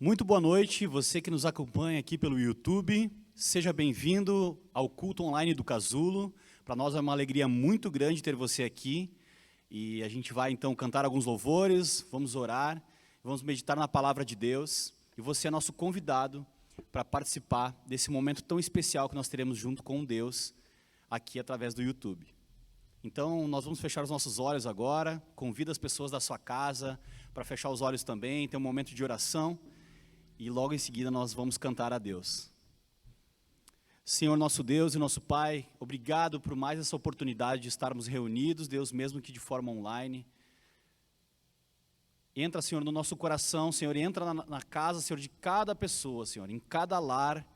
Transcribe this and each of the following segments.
Muito boa noite, você que nos acompanha aqui pelo YouTube. Seja bem-vindo ao culto online do Casulo. Para nós é uma alegria muito grande ter você aqui. E a gente vai então cantar alguns louvores, vamos orar, vamos meditar na palavra de Deus. E você é nosso convidado para participar desse momento tão especial que nós teremos junto com Deus aqui através do YouTube. Então, nós vamos fechar os nossos olhos agora. Convida as pessoas da sua casa para fechar os olhos também, ter um momento de oração. E logo em seguida nós vamos cantar a Deus. Senhor nosso Deus e nosso Pai, obrigado por mais essa oportunidade de estarmos reunidos, Deus, mesmo que de forma online. Entra, Senhor, no nosso coração, Senhor, entra na casa, Senhor, de cada pessoa, Senhor, em cada lar,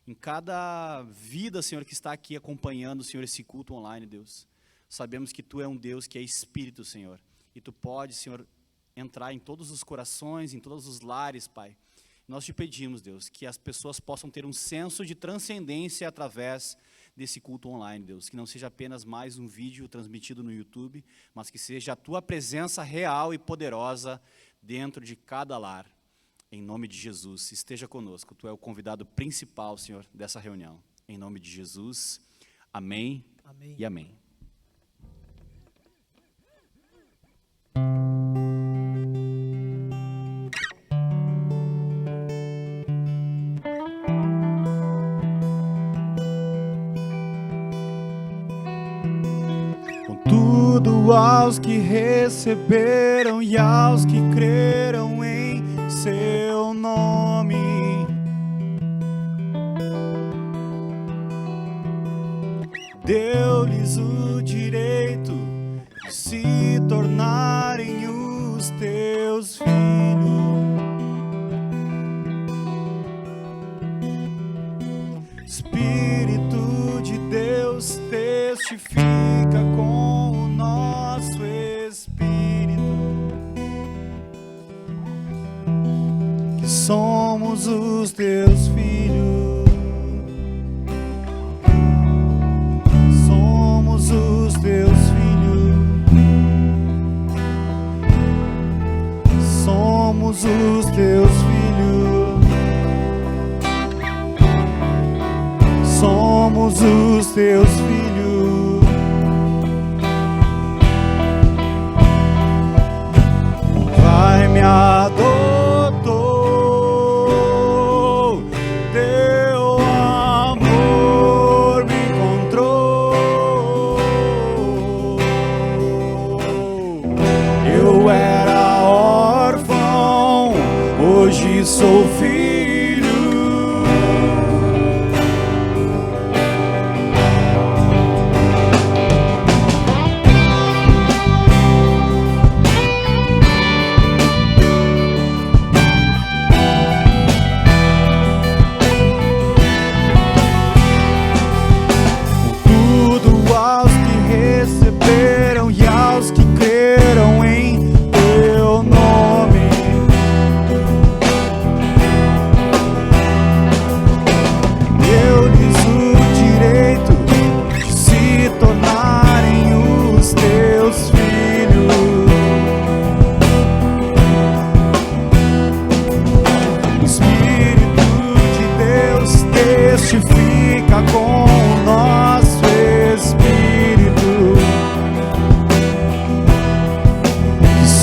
em cada vida, Senhor, que está aqui acompanhando, Senhor, esse culto online, Deus. Sabemos que Tu é um Deus que é Espírito, Senhor, e Tu pode, Senhor, entrar em todos os corações, em todos os lares, Pai. Nós te pedimos, Deus, que as pessoas possam ter um senso de transcendência através desse culto online, Deus. Que não seja apenas mais um vídeo transmitido no YouTube, mas que seja a Tua presença real e poderosa dentro de cada lar. Em nome de Jesus, esteja conosco. Tu é o convidado principal, Senhor, dessa reunião. Em nome de Jesus, amém, amém. E amém. Aos que receberam e aos que creram em seu nome, deu-lhes o direito de se tornarem os teus filhos. Espírito de Deus testifica com o nosso Espírito que somos os teus filhos. Somos os teus filhos. Somos os teus filhos. Somos os teus filhos. Pai me adotou, teu amor me encontrou. Eu era órfão, hoje sou filho.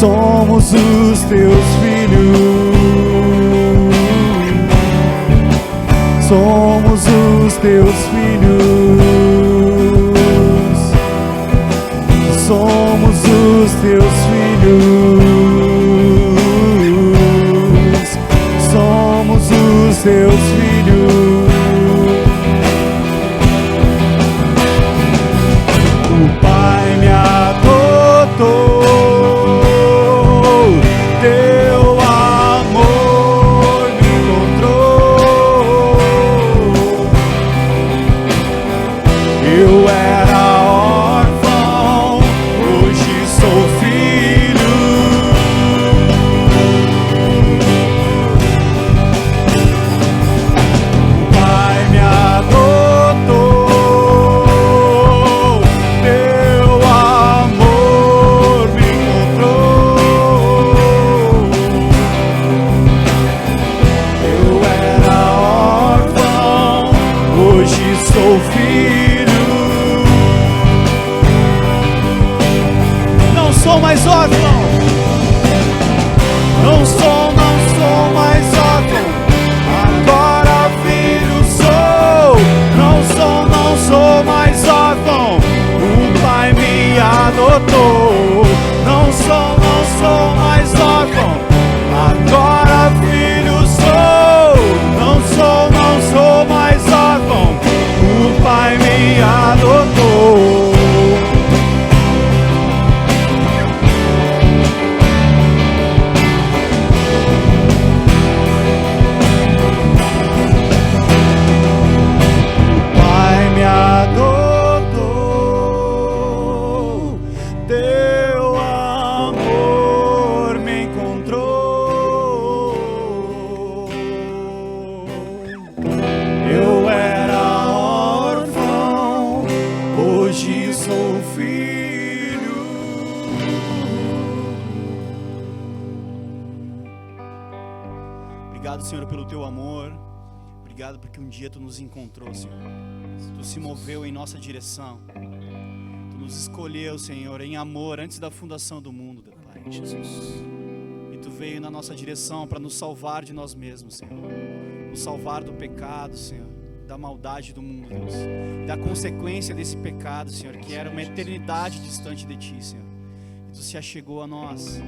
Somos os teus filhos. Somos os teus filhos. Somos os teus filhos. Somos os teus filhos. O Pai me adotou. Obrigado, Senhor, pelo teu amor. Obrigado porque um dia tu nos encontrou, Senhor. Tu se moveu em nossa direção. Tu nos escolheu, Senhor, em amor antes da fundação do mundo, Pai. E tu veio na nossa direção para nos salvar de nós mesmos, Senhor. Nos salvar do pecado, Senhor, da maldade do mundo, Deus. Da consequência desse pecado, Senhor, que era uma eternidade distante de ti, Senhor. E tu se achegou a nós.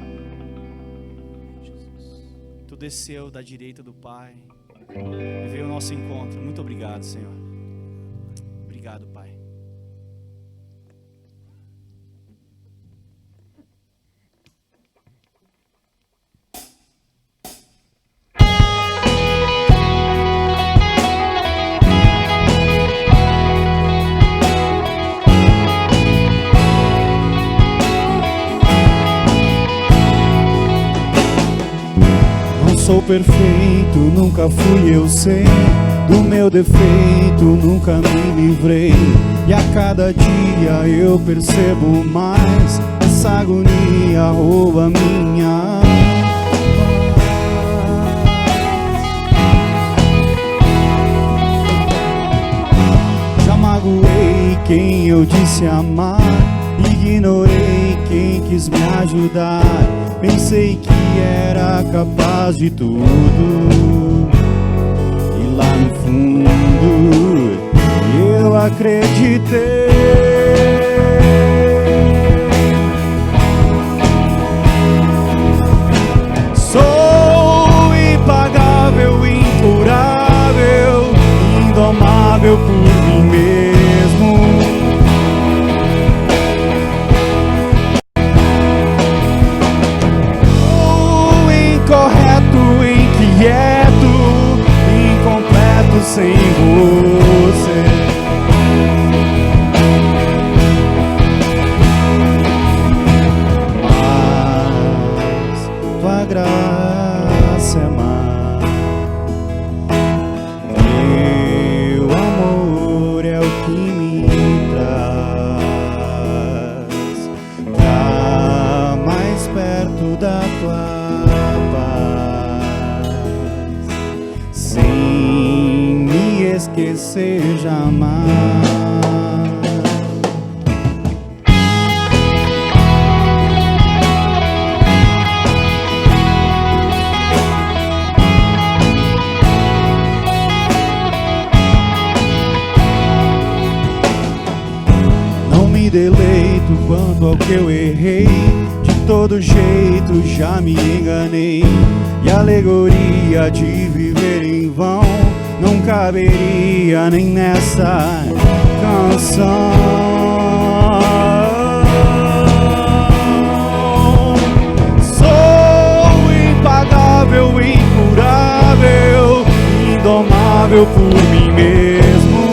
Tu desceu da direita do Pai e veio ao nosso encontro. Muito obrigado, Senhor. Obrigado, Pai. Sou perfeito, nunca fui, eu sei. Do meu defeito nunca me livrei. E a cada dia eu percebo mais. Essa agonia rouba minha paz. Já magoei quem eu disse amar. Ignorei quem quis me ajudar. Pensei que era capaz de tudo, e lá no fundo eu acreditei. Sou impagável, incurável, indomável por mim mesmo. Inquieto, incompleto sem você. Mas tua graça é mais. Teu amor é o que me traz pra mais perto da tua esquecer jamais. Não me deleito quanto ao que eu errei. De todo jeito já me enganei. E a alegoria de viver em vão não caberia nem nessa canção. Sou impagável, incurável, indomável por mim mesmo.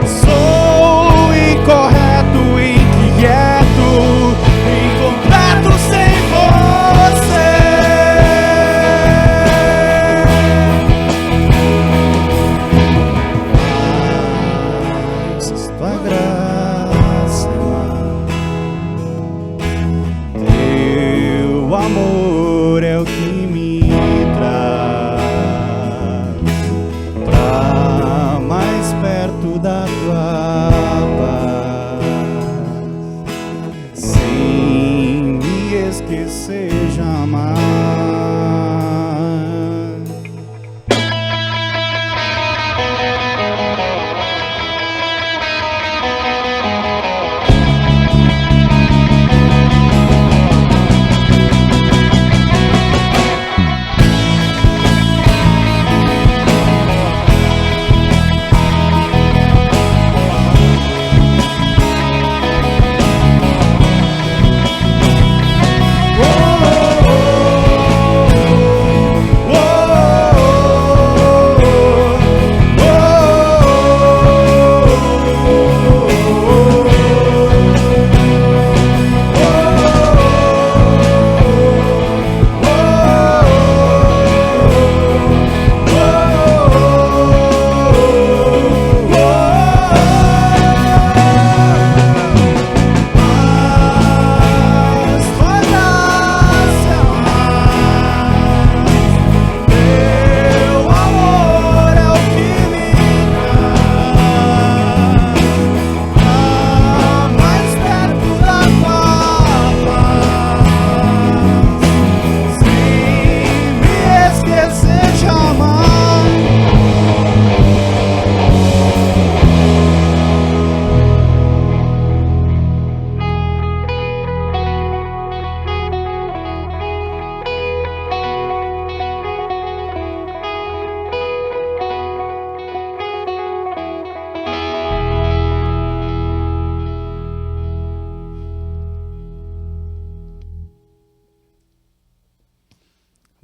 Sou incorreto, inquieto, incompleto sem você. Tua graça é mais. Teu amor é o que me traz pra mais perto da tua paz, sem me esquecer jamais.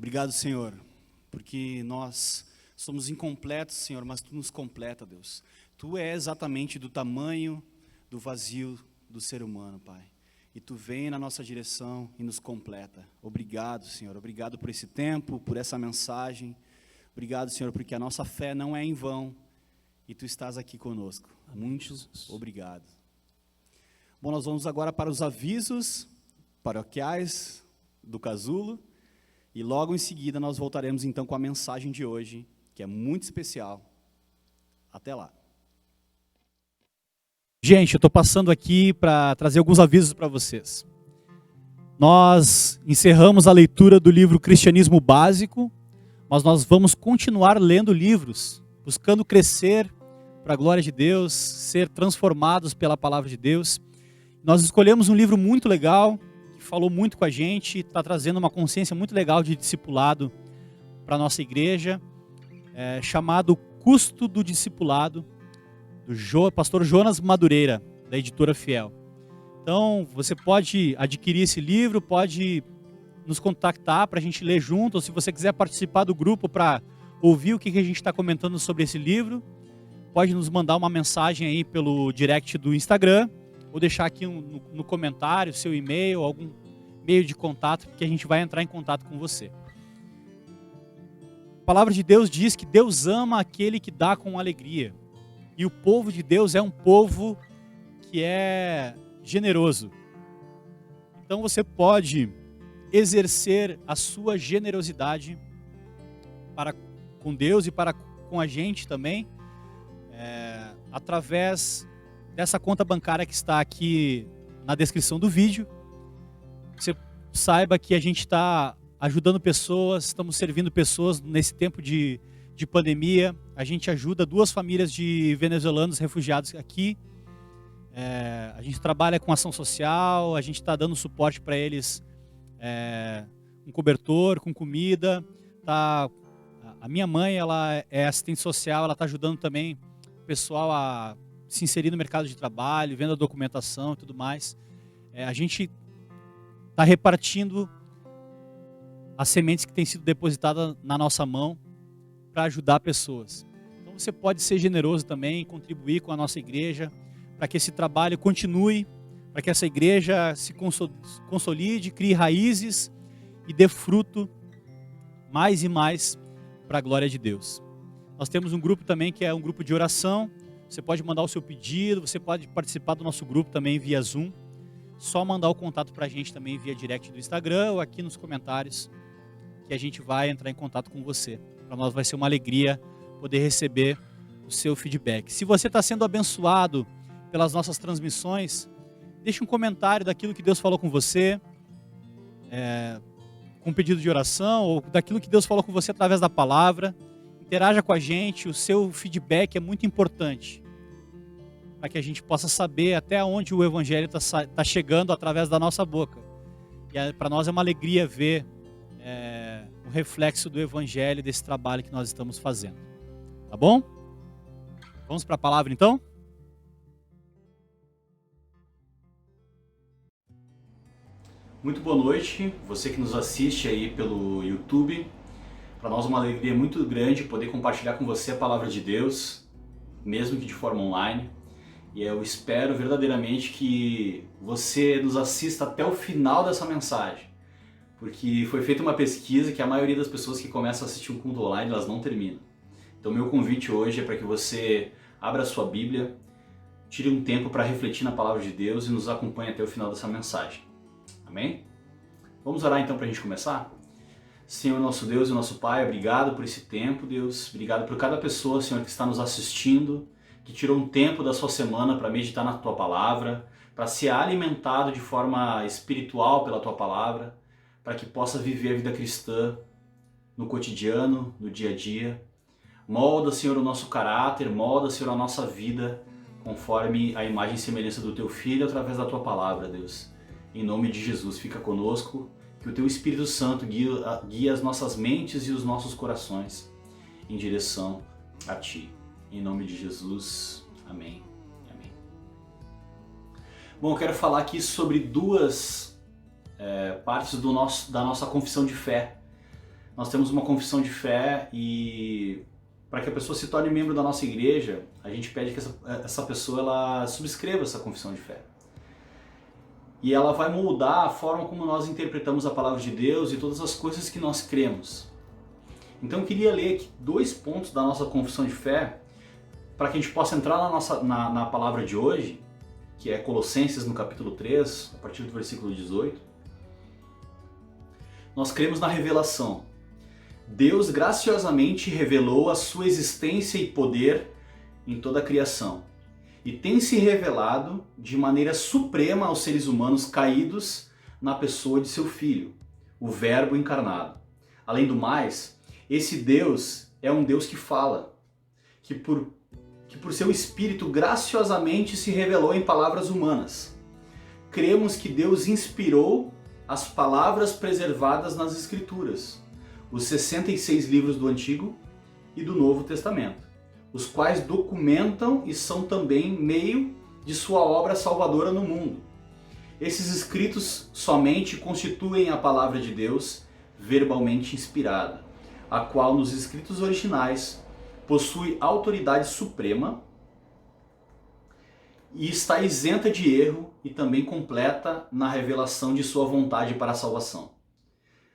Obrigado, Senhor, porque nós somos incompletos, Senhor, mas Tu nos completa, Deus. Tu é exatamente do tamanho do vazio do ser humano, Pai. E Tu vem na nossa direção e nos completa. Obrigado, Senhor. Obrigado por esse tempo, por essa mensagem. Obrigado, Senhor, porque a nossa fé não é em vão e Tu estás aqui conosco. Muito obrigado. Bom, nós vamos agora para os avisos paroquiais do Casulo. E logo em seguida nós voltaremos então com a mensagem de hoje, que é muito especial. Até lá. Gente, eu estou passando aqui para trazer alguns avisos para vocês. Nós encerramos a leitura do livro Cristianismo Básico, mas nós vamos continuar lendo livros, buscando crescer para a glória de Deus, ser transformados pela palavra de Deus. Nós escolhemos um livro muito legal, que falou muito com a gente, está trazendo uma consciência muito legal de discipulado para a nossa igreja, chamado Custo do Discipulado, do pastor Jonas Madureira, da editora Fiel. Então, você pode adquirir esse livro, pode nos contactar para a gente ler junto, ou se você quiser participar do grupo para ouvir o que a gente está comentando sobre esse livro, pode nos mandar uma mensagem aí pelo direct do Instagram, ou deixar aqui no comentário seu e-mail, algum meio de contato, que a gente vai entrar em contato com você. A palavra de Deus diz que Deus ama aquele que dá com alegria. E o povo de Deus é um povo que é generoso. Então você pode exercer a sua generosidade para com Deus e para com a gente também, através dessa conta bancária que está aqui na descrição do vídeo. Você saiba que a gente está ajudando pessoas, estamos servindo pessoas nesse tempo de pandemia. A gente ajuda 2 famílias de venezuelanos refugiados aqui. A gente trabalha com ação social, a gente está dando suporte para eles, com cobertor, com comida. A minha mãe, ela é assistente social, ela está ajudando também o pessoal a se inserir no mercado de trabalho, vendo a documentação e tudo mais. A gente está repartindo as sementes que têm sido depositadas na nossa mão para ajudar pessoas. Então você pode ser generoso também, contribuir com a nossa igreja, para que esse trabalho continue, para que essa igreja se consolide, crie raízes e dê fruto mais e mais para a glória de Deus. Nós temos um grupo também que é um grupo de oração. Você pode mandar o seu pedido, você pode participar do nosso grupo também via Zoom. Só mandar o contato para a gente também via direct do Instagram ou aqui nos comentários, que a gente vai entrar em contato com você. Para nós vai ser uma alegria poder receber o seu feedback. Se você está sendo abençoado pelas nossas transmissões, deixe um comentário daquilo que Deus falou com você, com um pedido de oração, ou daquilo que Deus falou com você através da palavra. Interaja com a gente, o seu feedback é muito importante, para que a gente possa saber até onde o Evangelho está chegando através da nossa boca. E para nós é uma alegria ver o reflexo do Evangelho, desse trabalho que nós estamos fazendo. Tá bom? Vamos para a palavra então? Muito boa noite, você que nos assiste aí pelo YouTube. Para nós é uma alegria muito grande poder compartilhar com você a palavra de Deus, mesmo que de forma online. E eu espero verdadeiramente que você nos assista até o final dessa mensagem, porque foi feita uma pesquisa que a maioria das pessoas que começam a assistir um culto online, elas não terminam. Então meu convite hoje é para que você abra a sua Bíblia, tire um tempo para refletir na palavra de Deus e nos acompanhe até o final dessa mensagem. Amém? Vamos orar então para a gente começar? Senhor, nosso Deus e nosso Pai, obrigado por esse tempo, Deus. Obrigado por cada pessoa, Senhor, que está nos assistindo, que tirou um tempo da sua semana para meditar na Tua Palavra, para ser alimentado de forma espiritual pela Tua Palavra, para que possa viver a vida cristã no cotidiano, no dia a dia. Molda, Senhor, o nosso caráter, molda, Senhor, a nossa vida, conforme a imagem e semelhança do Teu Filho, através da Tua Palavra, Deus. Em nome de Jesus, fica conosco. Que o Teu Espírito Santo guie as nossas mentes e os nossos corações em direção a Ti. Em nome de Jesus. Amém. Amém. Bom, eu quero falar aqui sobre duas partes da nossa confissão de fé. nós temos uma confissão de fé e para que a pessoa se torne membro da nossa igreja, a gente pede que essa pessoa ela subscreva essa confissão de fé. E ela vai moldar a forma como nós interpretamos a palavra de Deus e todas as coisas que nós cremos. Então eu queria ler aqui 2 pontos da nossa confissão de fé, para que a gente possa entrar na palavra de hoje, que é Colossenses no capítulo 3, a partir do versículo 18. Nós cremos na revelação. Deus graciosamente revelou a sua existência e poder em toda a criação, e tem se revelado de maneira suprema aos seres humanos caídos na pessoa de seu Filho, o Verbo encarnado. Além do mais, esse Deus é um Deus que fala, que por seu Espírito graciosamente se revelou em palavras humanas. Cremos que Deus inspirou as palavras preservadas nas Escrituras, os 66 livros do Antigo e do Novo Testamento, os quais documentam e são também meio de sua obra salvadora no mundo. Esses escritos somente constituem a palavra de Deus verbalmente inspirada, a qual nos escritos originais possui autoridade suprema e está isenta de erro e também completa na revelação de sua vontade para a salvação.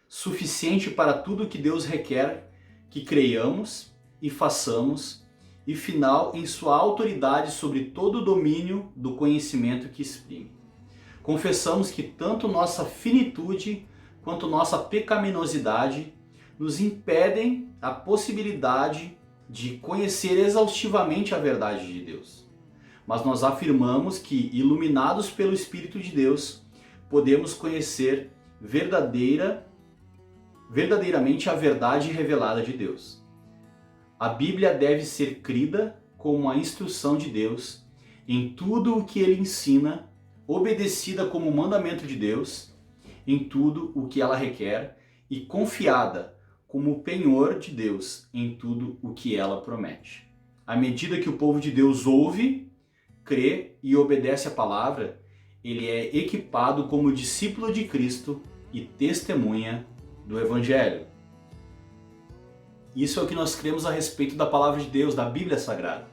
Suficiente para tudo que Deus requer que creiamos e façamos, e final em sua autoridade sobre todo o domínio do conhecimento que exprime. Confessamos que tanto nossa finitude quanto nossa pecaminosidade nos impedem a possibilidade de conhecer exaustivamente a verdade de Deus. Mas nós afirmamos que, iluminados pelo Espírito de Deus, podemos conhecer verdadeiramente a verdade revelada de Deus. A Bíblia deve ser crida como a instrução de Deus em tudo o que ele ensina, obedecida como mandamento de Deus em tudo o que ela requer e confiada como penhor de Deus em tudo o que ela promete. À medida que o povo de Deus ouve, crê e obedece a palavra, ele é equipado como discípulo de Cristo e testemunha do Evangelho. Isso é o que nós cremos a respeito da palavra de Deus, da Bíblia Sagrada.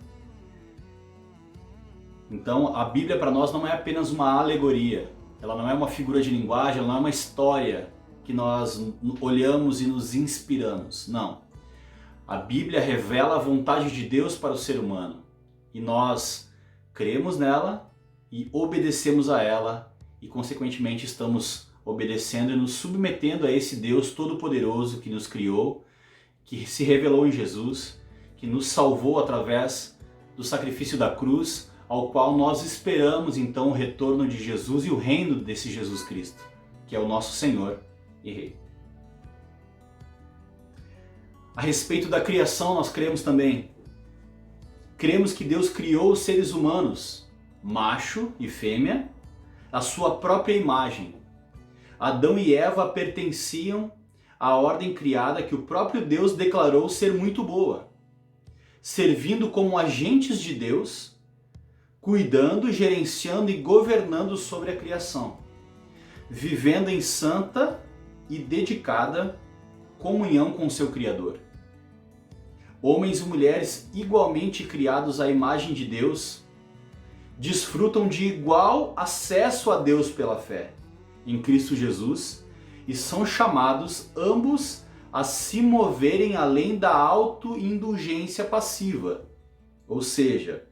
Então, a Bíblia para nós não é apenas uma alegoria, ela não é uma figura de linguagem, ela não é uma história que nós olhamos e nos inspiramos. Não. A Bíblia revela a vontade de Deus para o ser humano. E nós cremos nela e obedecemos a ela e, consequentemente, estamos obedecendo e nos submetendo a esse Deus Todo-Poderoso que nos criou, que se revelou em Jesus, que nos salvou através do sacrifício da cruz, ao qual nós esperamos então o retorno de Jesus e o reino desse Jesus Cristo, que é o nosso Senhor e Rei. A respeito da criação, nós cremos também. Cremos que Deus criou os seres humanos, macho e fêmea, à sua própria imagem. Adão e Eva pertenciam à ordem criada que o próprio Deus declarou ser muito boa, servindo como agentes de Deus, cuidando, gerenciando e governando sobre a criação, vivendo em santa e dedicada comunhão com seu Criador. Homens e mulheres igualmente criados à imagem de Deus, desfrutam de igual acesso a Deus pela fé em Cristo Jesus e são chamados ambos a se moverem além da autoindulgência passiva, ou seja,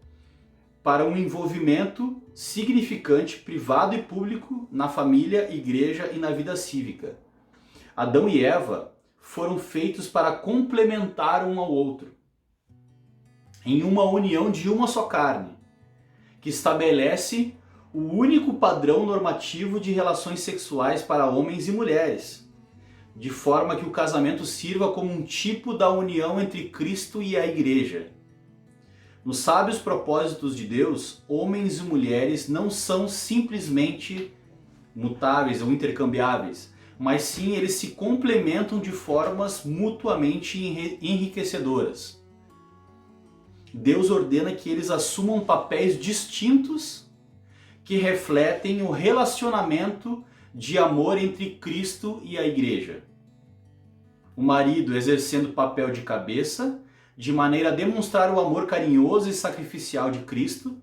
para um envolvimento significante, privado e público na família, igreja e na vida cívica. Adão e Eva foram feitos para complementar um ao outro, em uma união de uma só carne, que estabelece o único padrão normativo de relações sexuais para homens e mulheres, de forma que o casamento sirva como um tipo da união entre Cristo e a igreja. Nos sábios propósitos de Deus, homens e mulheres não são simplesmente mutáveis ou intercambiáveis, mas sim eles se complementam de formas mutuamente enriquecedoras. Deus ordena que eles assumam papéis distintos que refletem o relacionamento de amor entre Cristo e a igreja. o marido exercendo o papel de cabeça, de maneira a demonstrar o amor carinhoso e sacrificial de Cristo,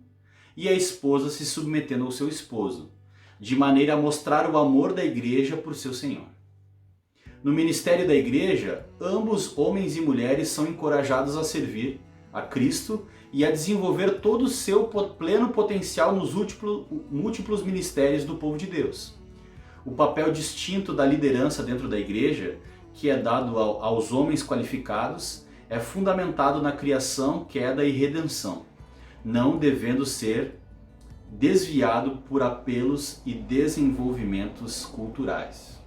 e a esposa se submetendo ao seu esposo, de maneira a mostrar o amor da igreja por seu Senhor. No ministério da igreja, ambos, homens e mulheres, são encorajados a servir a Cristo e a desenvolver todo o seu pleno potencial nos múltiplos ministérios do povo de Deus. O papel distinto da liderança dentro da igreja, que é dado aos homens qualificados, é fundamentado na criação, queda e redenção, não devendo ser desviado por apelos e desenvolvimentos culturais.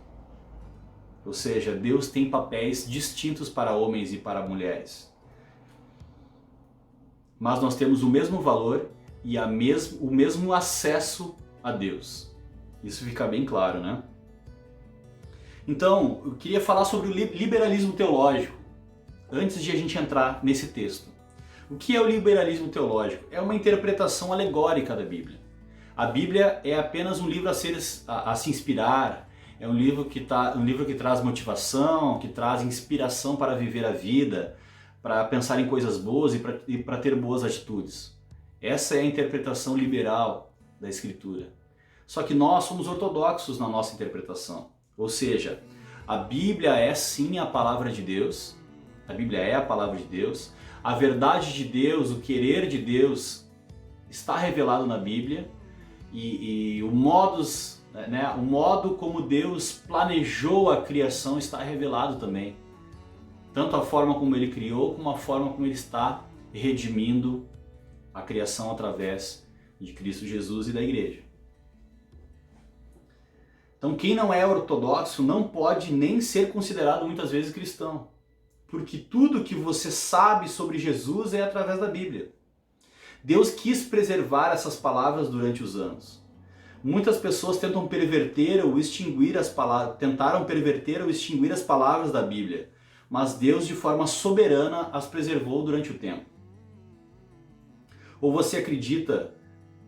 Ou seja, Deus tem papéis distintos para homens e para mulheres. Mas nós temos o mesmo valor e o mesmo acesso a Deus. Isso fica bem claro, né? Então, eu queria falar sobre o liberalismo teológico, antes de a gente entrar nesse texto. O que é o liberalismo teológico? É uma interpretação alegórica da Bíblia. A Bíblia é apenas um livro a se inspirar, é um livro que traz motivação, que traz inspiração para viver a vida, para pensar em coisas boas e para ter boas atitudes. Essa é a interpretação liberal da Escritura. Só que nós somos ortodoxos na nossa interpretação. Ou seja, a Bíblia é sim a palavra de Deus, a Bíblia é a palavra de Deus, a verdade de Deus, o querer de Deus está revelado na Bíblia e o modo como Deus planejou a criação está revelado também. Tanto a forma como Ele criou, como a forma como Ele está redimindo a criação através de Cristo Jesus e da igreja. Então quem não é ortodoxo não pode nem ser considerado muitas vezes cristão. Porque tudo que você sabe sobre Jesus é através da Bíblia. Deus quis preservar essas palavras durante os anos. Muitas pessoas tentaram perverter ou extinguir as palavras da Bíblia, mas Deus de forma soberana as preservou durante o tempo. Ou você acredita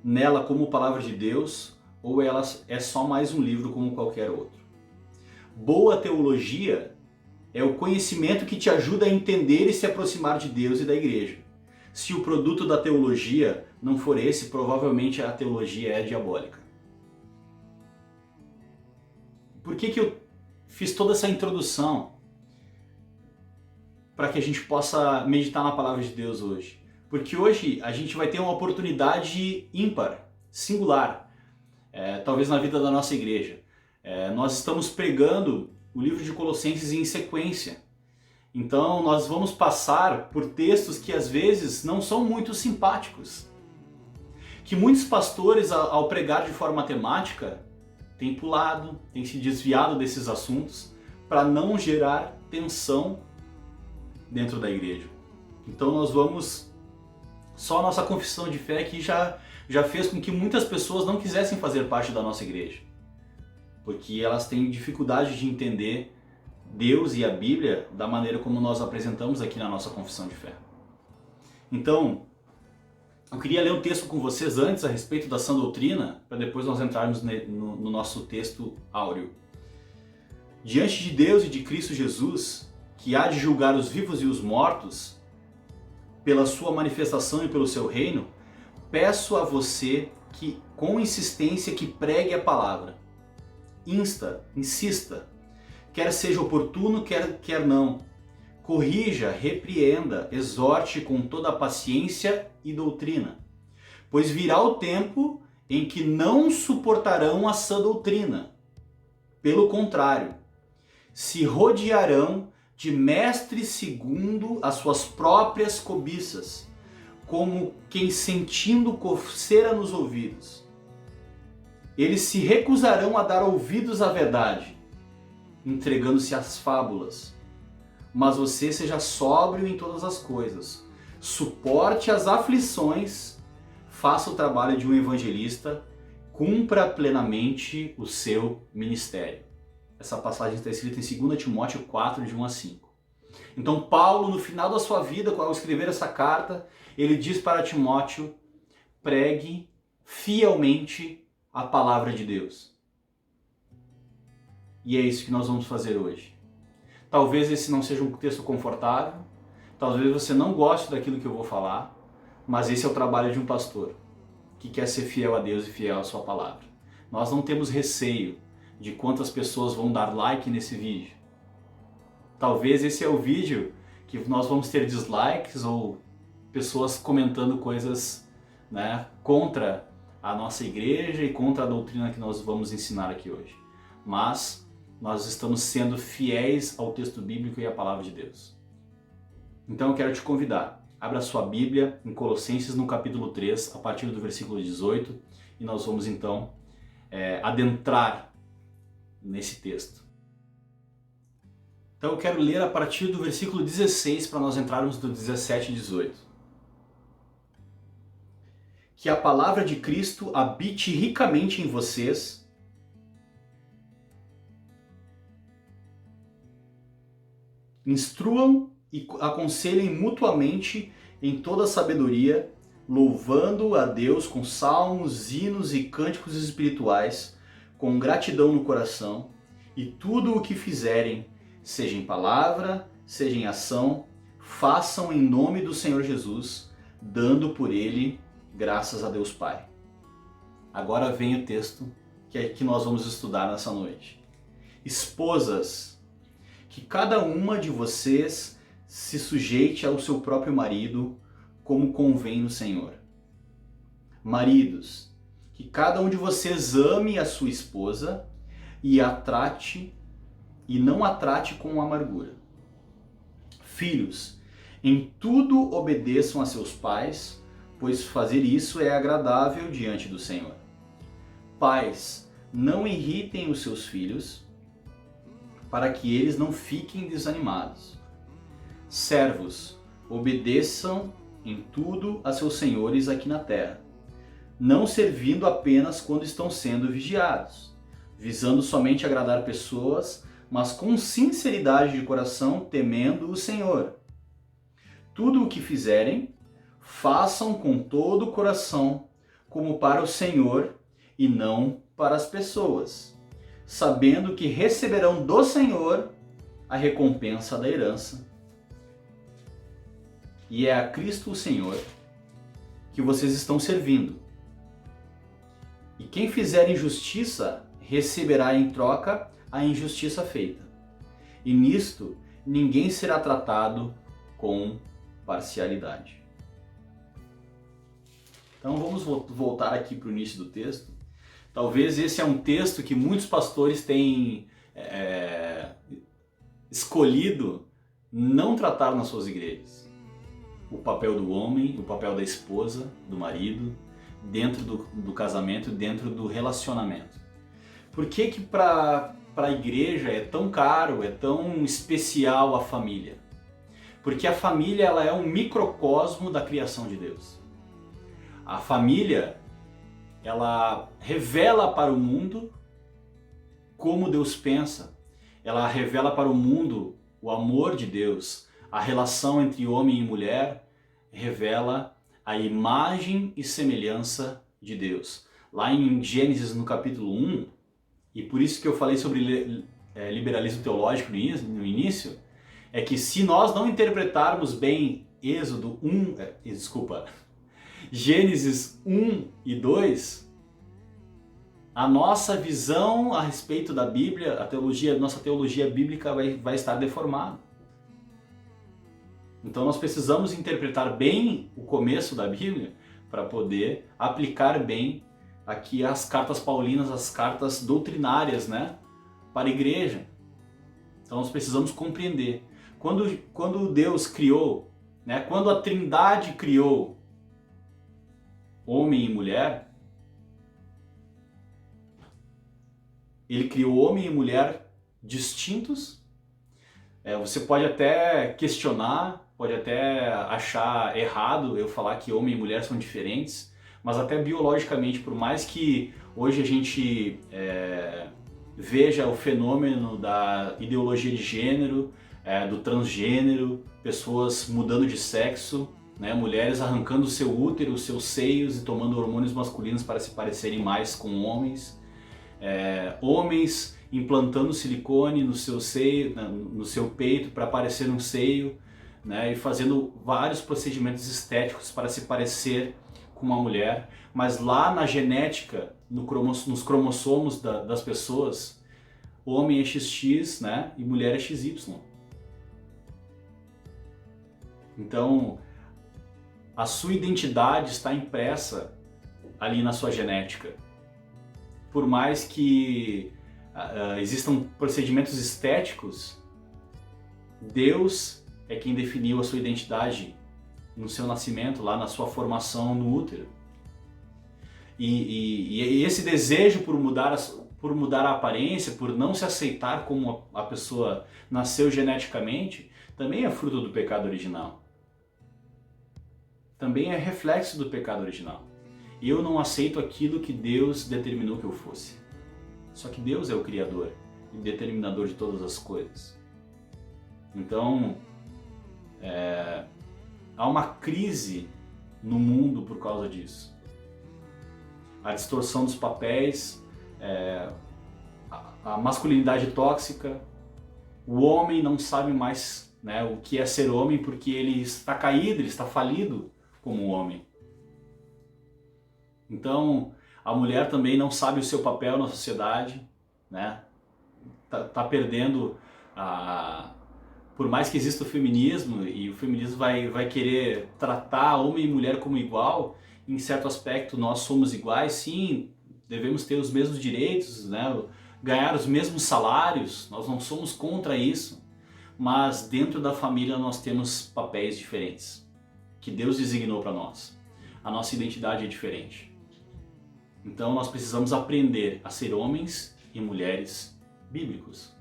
nela como palavra de Deus, ou ela é só mais um livro como qualquer outro. Boa teologia é o conhecimento que te ajuda a entender e se aproximar de Deus e da igreja. Se o produto da teologia não for esse, provavelmente a teologia é diabólica. Por que eu fiz toda essa introdução? Para que a gente possa meditar na palavra de Deus hoje. Porque hoje a gente vai ter uma oportunidade ímpar, singular, talvez na vida da nossa igreja. Nós estamos pregando o livro de Colossenses em sequência. Então nós vamos passar por textos que às vezes não são muito simpáticos. Que muitos pastores, ao pregar de forma temática, têm pulado, têm se desviado desses assuntos para não gerar tensão dentro da igreja. Então nós vamos... Só a nossa confissão de fé aqui já fez com que muitas pessoas não quisessem fazer parte da nossa igreja. Porque elas têm dificuldade de entender Deus e a Bíblia da maneira como nós apresentamos aqui na nossa confissão de fé. Então, eu queria ler um texto com vocês antes a respeito da sã doutrina, para depois nós entrarmos no nosso texto áureo. Diante de Deus e de Cristo Jesus, que há de julgar os vivos e os mortos, pela sua manifestação e pelo seu reino, peço a você que, com insistência, que pregue a palavra. Insista, quer seja oportuno, quer não. Corrija, repreenda, exorte com toda a paciência e doutrina. Pois virá o tempo em que não suportarão a sã doutrina. Pelo contrário, se rodearão de mestres segundo as suas próprias cobiças, como quem sentindo coceira nos ouvidos. Eles se recusarão a dar ouvidos à verdade, entregando-se às fábulas. Mas você seja sóbrio em todas as coisas, suporte as aflições, faça o trabalho de um evangelista, cumpra plenamente o seu ministério. Essa passagem está escrita em 2 Timóteo 4, de 1 a 5. Então Paulo, no final da sua vida, ao escrever essa carta, ele diz para Timóteo: pregue fielmente a palavra de Deus. E é isso que nós vamos fazer hoje. Talvez esse não seja um texto confortável, talvez você não goste daquilo que eu vou falar, mas esse é o trabalho de um pastor, que quer ser fiel a Deus e fiel à sua palavra. Nós não temos receio de quantas pessoas vão dar like nesse vídeo. Talvez esse é o vídeo que nós vamos ter dislikes ou pessoas comentando coisas, né, contra a nossa igreja e contra a doutrina que nós vamos ensinar aqui hoje. Mas nós estamos sendo fiéis ao texto bíblico e à palavra de Deus. Então eu quero te convidar, abra sua Bíblia em Colossenses no capítulo 3, a partir do versículo 18, e nós vamos então adentrar nesse texto. Então eu quero ler a partir do versículo 16 para nós entrarmos do 17 e 18. Que a palavra de Cristo habite ricamente em vocês, instruam e aconselhem mutuamente em toda a sabedoria, louvando a Deus com salmos, hinos e cânticos espirituais, com gratidão no coração, e tudo o que fizerem, seja em palavra, seja em ação, façam em nome do Senhor Jesus, dando por Ele graças a Deus Pai. Agora vem o texto que nós vamos estudar nessa noite. Esposas, que cada uma de vocês se sujeite ao seu próprio marido, como convém no Senhor. Maridos, que cada um de vocês ame a sua esposa e não a trate com amargura. Filhos, em tudo obedeçam a seus pais, pois fazer isso é agradável diante do Senhor. Pais, não irritem os seus filhos, para que eles não fiquem desanimados. Servos, obedeçam em tudo a seus senhores aqui na terra, não servindo apenas quando estão sendo vigiados, visando somente agradar pessoas, mas com sinceridade de coração, temendo o Senhor. Tudo o que fizerem, façam com todo o coração, como para o Senhor e não para as pessoas, sabendo que receberão do Senhor a recompensa da herança. E é a Cristo o Senhor que vocês estão servindo. E quem fizer injustiça receberá em troca a injustiça feita. E nisto ninguém será tratado com parcialidade. Então vamos voltar aqui para o início do texto. Talvez esse é um texto que muitos pastores têm escolhido não tratar nas suas igrejas. O papel do homem, o papel da esposa, do marido, dentro do casamento, dentro do relacionamento. Por que que para a igreja é tão caro, é tão especial a família? Porque a família ela é um microcosmo da criação de Deus. A família ela revela para o mundo como Deus pensa. Ela revela para o mundo o amor de Deus. A relação entre homem e mulher revela a imagem e semelhança de Deus. Lá em Gênesis, no capítulo 1, e por isso que eu falei sobre liberalismo teológico no início, é que se nós não interpretarmos bem Gênesis 1 e 2, a nossa visão a respeito da Bíblia, nossa teologia bíblica vai estar deformada. Então nós precisamos interpretar bem o começo da Bíblia para poder aplicar bem aqui as cartas paulinas, as cartas doutrinárias, né, para a igreja. Então nós precisamos compreender. Quando Deus criou, né, quando a Trindade criou homem e mulher, Ele criou homem e mulher distintos. Você pode até questionar, pode até achar errado eu falar que homem e mulher são diferentes, mas até biologicamente, por mais que hoje a gente veja o fenômeno da ideologia de gênero, do transgênero, pessoas mudando de sexo, né, mulheres arrancando o seu útero, os seus seios e tomando hormônios masculinos para se parecerem mais com homens, homens implantando silicone no seu seio, no seu peito para parecer um seio, né, e fazendo vários procedimentos estéticos para se parecer com uma mulher, mas lá na genética, nos cromossomos das pessoas, homem é XX, né, e mulher é XY. Então, a sua identidade está impressa ali na sua genética. Por mais que existam procedimentos estéticos, Deus é quem definiu a sua identidade no seu nascimento, lá na sua formação no útero. E esse desejo por mudar a aparência, por não se aceitar como a pessoa nasceu geneticamente, também é fruto do pecado original. Também é reflexo do pecado original. Eu não aceito aquilo que Deus determinou que eu fosse. Só que Deus é o Criador e determinador de todas as coisas. Então, há uma crise no mundo por causa disso. A distorção dos papéis, a masculinidade tóxica, o homem não sabe mais, né, o que é ser homem porque ele está caído, ele está falido como um homem. Então, a mulher também não sabe o seu papel na sociedade, né? Tá perdendo por mais que exista o feminismo, e o feminismo vai querer tratar homem e mulher como igual, em certo aspecto nós somos iguais, sim, devemos ter os mesmos direitos, né? Ganhar os mesmos salários, nós não somos contra isso, mas dentro da família nós temos papéis diferentes, que Deus designou para nós. A nossa identidade é diferente. Então nós precisamos aprender a ser homens e mulheres bíblicos.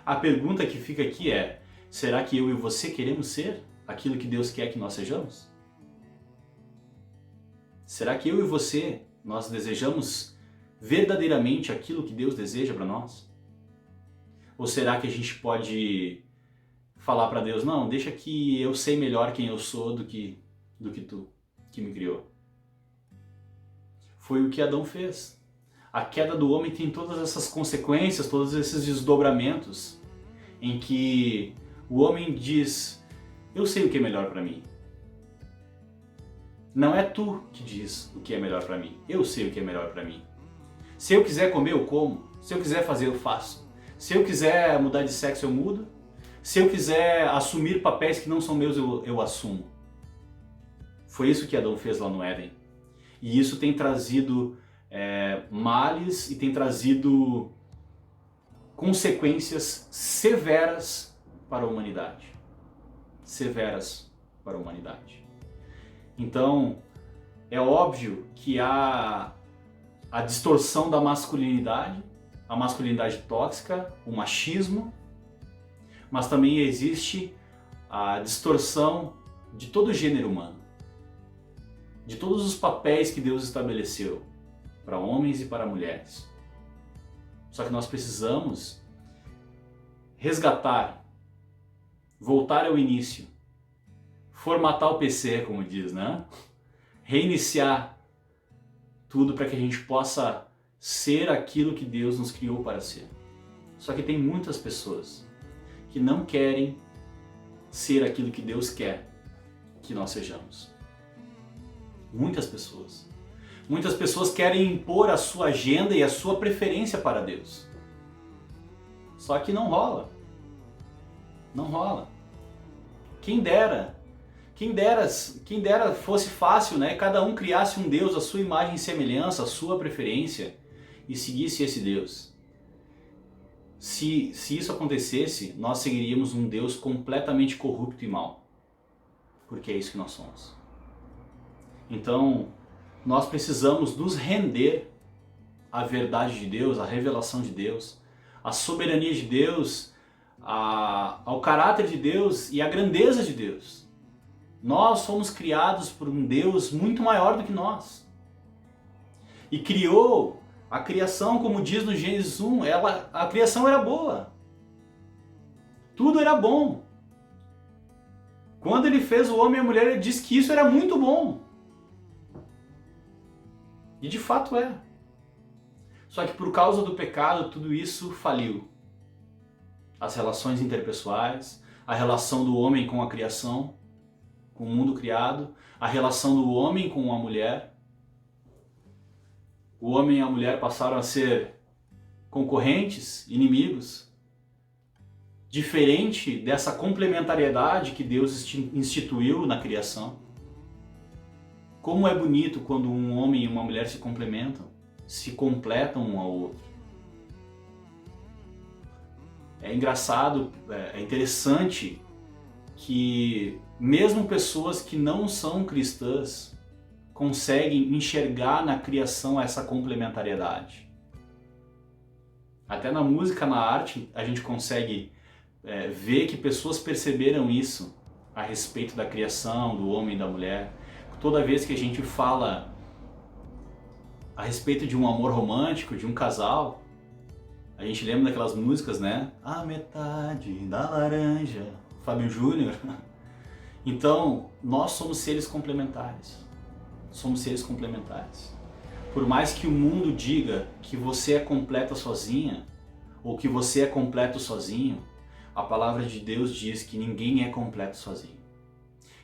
A pergunta que fica aqui é: será que eu e você queremos ser aquilo que Deus quer que nós sejamos? Será que eu e você, nós desejamos verdadeiramente aquilo que Deus deseja para nós? Ou será que a gente pode falar para Deus: não, deixa que eu sei melhor quem eu sou do que tu, que me criou? Foi o que Adão fez. A queda do homem tem todas essas consequências, todos esses desdobramentos, em que o homem diz: eu sei o que é melhor para mim. Não é tu que diz o que é melhor para mim, eu sei o que é melhor para mim. Se eu quiser comer, eu como. Se eu quiser fazer, eu faço. Se eu quiser mudar de sexo, eu mudo. Se eu quiser assumir papéis que não são meus, eu assumo. Foi isso que Adão fez lá no Éden. E isso tem trazido males e tem trazido consequências severas para a humanidade. Severas para a humanidade. Então, é óbvio que há a distorção da masculinidade, a masculinidade tóxica, o machismo, mas também existe a distorção de todo o gênero humano, de todos os papéis que Deus estabeleceu para homens e para mulheres. Só que nós precisamos resgatar, voltar ao início, formatar o PC, como diz, né? Reiniciar tudo para que a gente possa ser aquilo que Deus nos criou para ser. Só que tem muitas pessoas que não querem ser aquilo que Deus quer que nós sejamos. Muitas pessoas. Muitas pessoas querem impor a sua agenda e a sua preferência para Deus. Só que não rola. Não rola. Quem dera fosse fácil, né? Cada um criasse um Deus à sua imagem e semelhança, à sua preferência, e seguisse esse Deus. Se isso acontecesse, nós seguiríamos um Deus completamente corrupto e mau. Porque é isso que nós somos. Então, nós precisamos nos render à verdade de Deus, à revelação de Deus, à soberania de Deus, ao caráter de Deus e à grandeza de Deus. Nós fomos criados por um Deus muito maior do que nós. E criou a criação, como diz no Gênesis 1, a criação era boa. Tudo era bom. Quando ele fez o homem e a mulher, ele disse que isso era muito bom. E de fato é. Só que por causa do pecado, tudo isso faliu. As relações interpessoais, a relação do homem com a criação, com o mundo criado, a relação do homem com a mulher. O homem e a mulher passaram a ser concorrentes, inimigos, diferente dessa complementariedade que Deus instituiu na criação. Como é bonito quando um homem e uma mulher se complementam, se completam um ao outro. É engraçado, é interessante que mesmo pessoas que não são cristãs conseguem enxergar na criação essa complementariedade. Até na música, na arte, a gente consegue ver que pessoas perceberam isso a respeito da criação, do homem e da mulher. Toda vez que a gente fala a respeito de um amor romântico, de um casal, a gente lembra daquelas músicas, né? A metade da laranja, Fábio Júnior. Então, nós somos seres complementares. Somos seres complementares. Por mais que o mundo diga que você é completa sozinha, ou que você é completo sozinho, a palavra de Deus diz que ninguém é completo sozinho.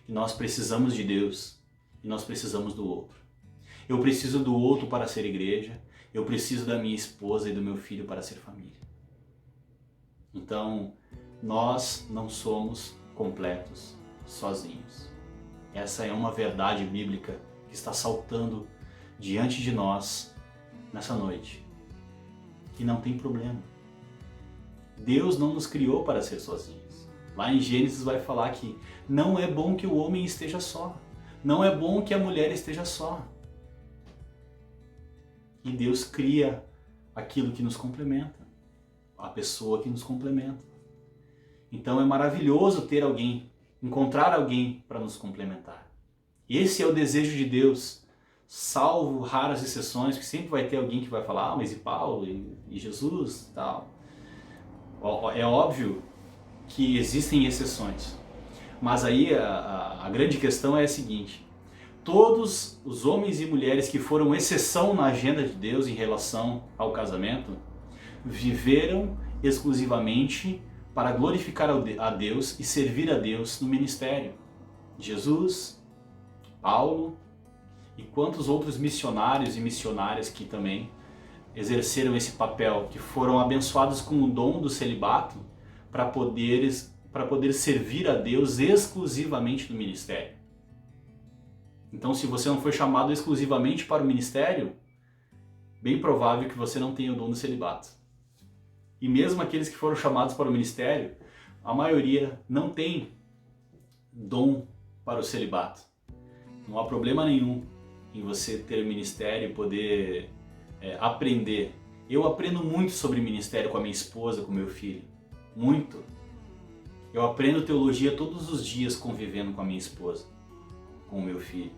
Que nós precisamos de Deus e nós precisamos do outro. Eu preciso do outro para ser igreja, eu preciso da minha esposa e do meu filho para ser família. Então, nós não somos completos sozinhos. Essa é uma verdade bíblica que está saltando diante de nós nessa noite. E não tem problema. Deus não nos criou para ser sozinhos. Lá em Gênesis vai falar que não é bom que o homem esteja só. Não é bom que a mulher esteja só. E Deus cria aquilo que nos complementa, a pessoa que nos complementa. Então é maravilhoso ter alguém, encontrar alguém para nos complementar. Esse é o desejo de Deus, salvo raras exceções, que sempre vai ter alguém que vai falar, mas e Paulo, e Jesus, tal. É óbvio que existem exceções, mas aí a grande questão é a seguinte: todos os homens e mulheres que foram exceção na agenda de Deus em relação ao casamento, viveram exclusivamente para glorificar a Deus e servir a Deus no ministério. Jesus, Paulo e quantos outros missionários e missionárias que também exerceram esse papel, que foram abençoados com o dom do celibato para poder servir a Deus exclusivamente no ministério. Então, se você não foi chamado exclusivamente para o ministério, bem provável que você não tenha o dom do celibato. E mesmo aqueles que foram chamados para o ministério, a maioria não tem dom para o celibato. Não há problema nenhum em você ter ministério e poder aprender. Eu aprendo muito sobre ministério com a minha esposa, com meu filho. Muito. Eu aprendo teologia todos os dias convivendo com a minha esposa, com o meu filho,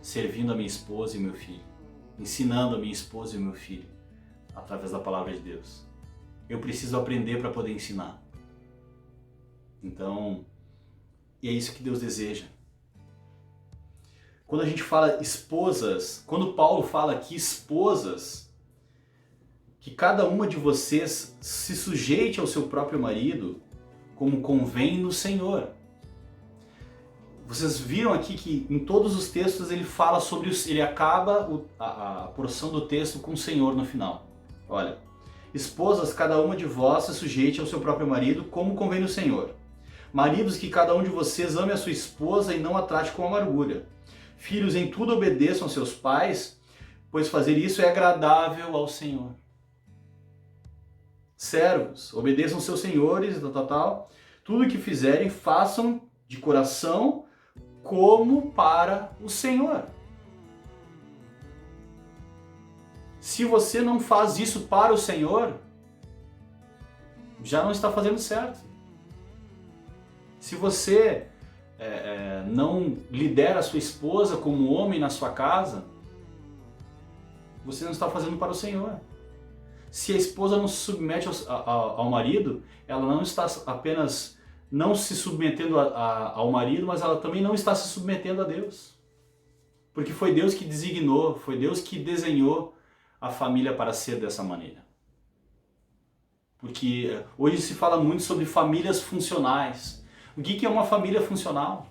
servindo a minha esposa e meu filho, ensinando a minha esposa e meu filho através da palavra de Deus. Eu preciso aprender para poder ensinar. Então, e é isso que Deus deseja. Quando a gente fala esposas, quando Paulo fala aqui esposas, que cada uma de vocês se sujeite ao seu próprio marido, como convém no Senhor. Vocês viram aqui que em todos os textos ele fala sobre ele acaba a porção do texto com o Senhor no final. Olha, esposas, cada uma de vós se sujeite ao seu próprio marido, como convém no Senhor. Maridos, que cada um de vocês ame a sua esposa e não a trate com amargura. Filhos, em tudo obedeçam seus pais, pois fazer isso é agradável ao Senhor. Servos, obedeçam seus senhores, tudo o que fizerem, façam de coração como para o Senhor. Se você não faz isso para o Senhor, já não está fazendo certo. Se você não lidera a sua esposa como homem na sua casa, você não está fazendo para o Senhor. Se a esposa não se submete ao marido, ela não está apenas não se submetendo ao marido, mas ela também não está se submetendo a Deus. Porque foi Deus que designou, foi Deus que desenhou a família para ser dessa maneira? Porque hoje se fala muito sobre famílias funcionais. O que é uma família funcional?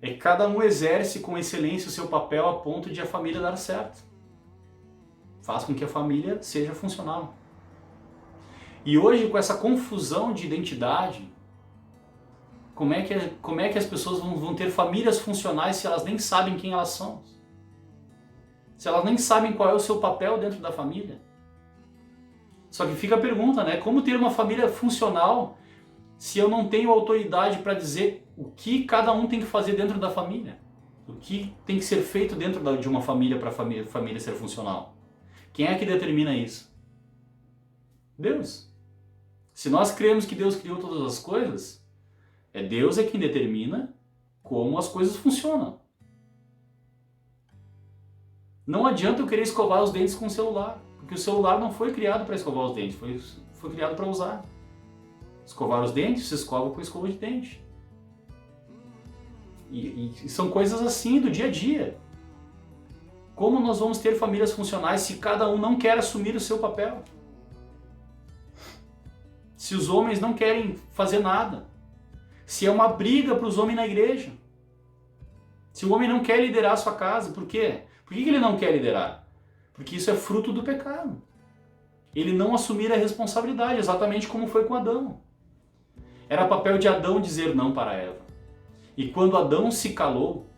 É que cada um exerce com excelência o seu papel a ponto de a família dar certo. Faz com que a família seja funcional. E hoje, com essa confusão de identidade, como é que as pessoas vão ter famílias funcionais se elas nem sabem quem elas são? Se elas nem sabem qual é o seu papel dentro da família? Só que fica a pergunta, né? Como ter uma família funcional se eu não tenho autoridade para dizer o que cada um tem que fazer dentro da família? O que tem que ser feito dentro de uma família para a família ser funcional? Quem é que determina isso? Deus. Se nós cremos que Deus criou todas as coisas, Deus é quem determina como as coisas funcionam. Não adianta eu querer escovar os dentes com o celular, porque o celular não foi criado para escovar os dentes, foi criado para usar. Escovar os dentes, se escova com escova de dente. E são coisas assim do dia a dia. Como nós vamos ter famílias funcionais se cada um não quer assumir o seu papel? Se os homens não querem fazer nada? Se é uma briga para os homens na igreja? Se o homem não quer liderar a sua casa, por quê? Por que ele não quer liderar? Porque isso é fruto do pecado. Ele não assumir a responsabilidade, exatamente como foi com Adão. Era papel de Adão dizer não para Eva. E quando Adão se calou,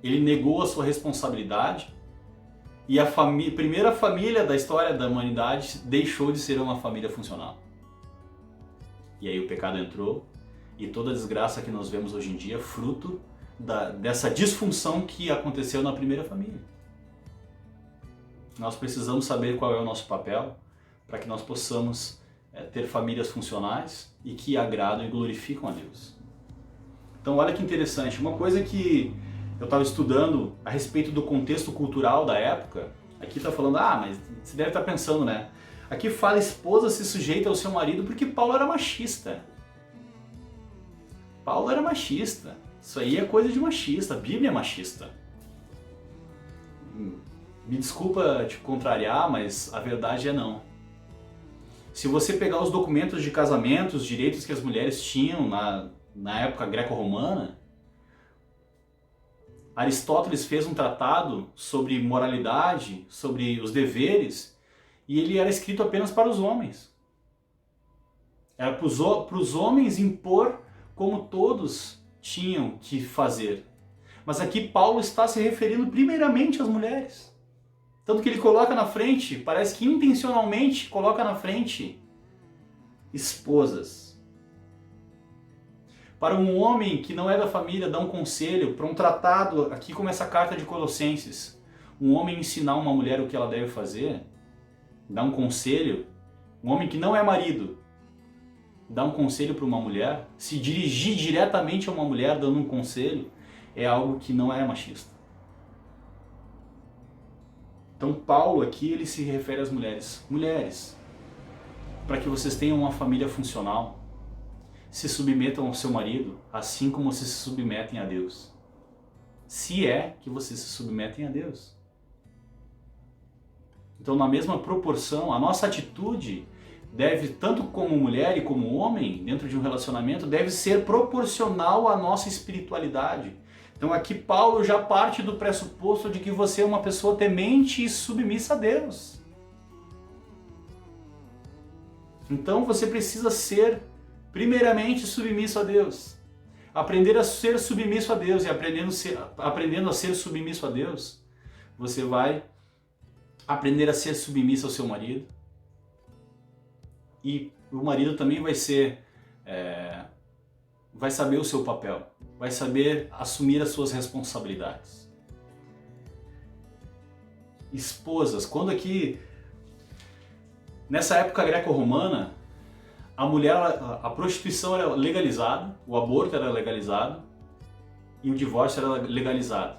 ele negou a sua responsabilidade e a primeira família da história da humanidade deixou de ser uma família funcional. E aí o pecado entrou e toda a desgraça que nós vemos hoje em dia é fruto dessa disfunção que aconteceu na primeira família. Nós precisamos saber qual é o nosso papel para que nós possamos ter famílias funcionais e que agradam e glorificam a Deus. Então olha que interessante, uma coisa que eu estava estudando a respeito do contexto cultural da época, aqui está falando, mas você deve estar pensando, né? Aqui fala esposa se sujeita ao seu marido porque Paulo era machista. Paulo era machista. Isso aí é coisa de machista, a Bíblia é machista. Me desculpa te contrariar, mas a verdade é não. Se você pegar os documentos de casamento, os direitos que as mulheres tinham na época greco-romana, Aristóteles fez um tratado sobre moralidade, sobre os deveres, e ele era escrito apenas para os homens. Era para os homens impor como todos tinham que fazer. Mas aqui Paulo está se referindo primeiramente às mulheres. Tanto que ele coloca na frente, parece que intencionalmente coloca na frente, esposas. Para um homem que não é da família dar um conselho, para um tratado, aqui como essa carta de Colossenses, um homem ensinar uma mulher o que ela deve fazer, dar um conselho, um homem que não é marido, dar um conselho para uma mulher, se dirigir diretamente a uma mulher dando um conselho, é algo que não é machista. Então Paulo aqui ele se refere às mulheres. Mulheres, para que vocês tenham uma família funcional, se submetam ao seu marido, assim como vocês se submetem a Deus. Se é que vocês se submetem a Deus. Então, na mesma proporção, a nossa atitude deve, tanto como mulher e como homem, dentro de um relacionamento, deve ser proporcional à nossa espiritualidade. Então aqui Paulo já parte do pressuposto de que você é uma pessoa temente e submissa a Deus. Então você precisa ser primeiramente submisso a Deus. Aprender a ser submisso a Deus e aprendendo a ser submisso a Deus, você vai aprender a ser submisso ao seu marido. E o marido também vai saber o seu papel, vai saber assumir as suas responsabilidades. Esposas, quando aqui, nessa época greco-romana, a mulher, a prostituição era legalizada, o aborto era legalizado e o divórcio era legalizado.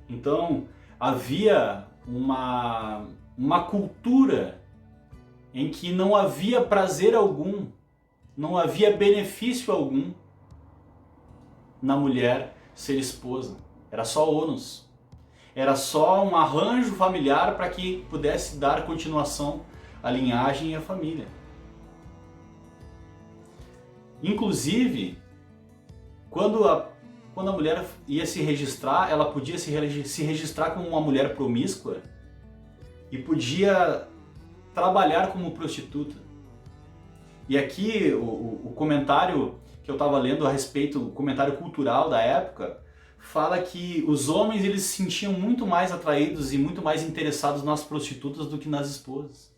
Então havia uma cultura em que não havia prazer algum, não havia benefício algum na mulher ser esposa. Era só ônus. Era só um arranjo familiar para que pudesse dar continuação à linhagem e à família. Inclusive, quando a mulher ia se registrar, ela podia se registrar como uma mulher promíscua e podia trabalhar como prostituta. E aqui o comentário que eu estava lendo a respeito, o comentário cultural da época, fala que os homens eles se sentiam muito mais atraídos e muito mais interessados nas prostitutas do que nas esposas.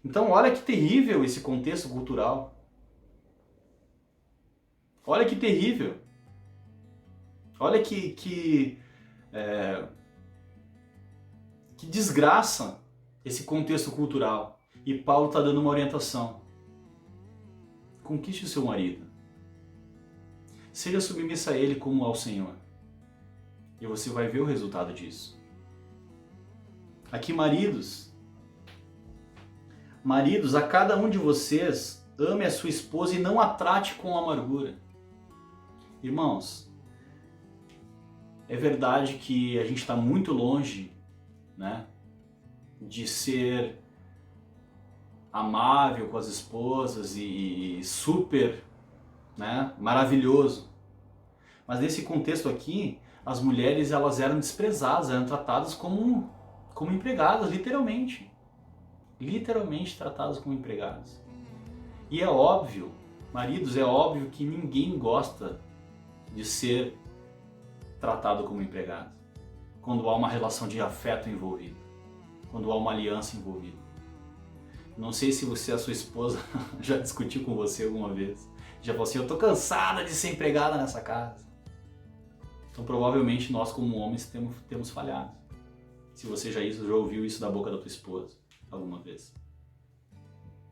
Então olha que terrível esse contexto cultural. Olha que terrível. Olha que desgraça esse contexto cultural. E Paulo está dando uma orientação. Conquiste o seu marido. Seja submissa a ele como ao Senhor. E você vai ver o resultado disso. Aqui, maridos, a cada um de vocês ame a sua esposa e não a trate com amargura. Irmãos, é verdade que a gente está muito longe, né, de ser amável com as esposas e super, né, maravilhoso. Mas nesse contexto aqui, as mulheres elas eram desprezadas, eram tratadas como empregadas, literalmente. Literalmente tratadas como empregadas. E é óbvio, maridos, é óbvio que ninguém gosta de ser tratado como empregado. Quando há uma relação de afeto envolvida. Quando há uma aliança envolvida. Não sei se você, a sua esposa, já discutiu com você alguma vez. Já falou assim, eu tô cansada de ser empregada nessa casa. Então provavelmente nós como homens temos falhado. Se você já ouviu isso da boca da tua esposa alguma vez.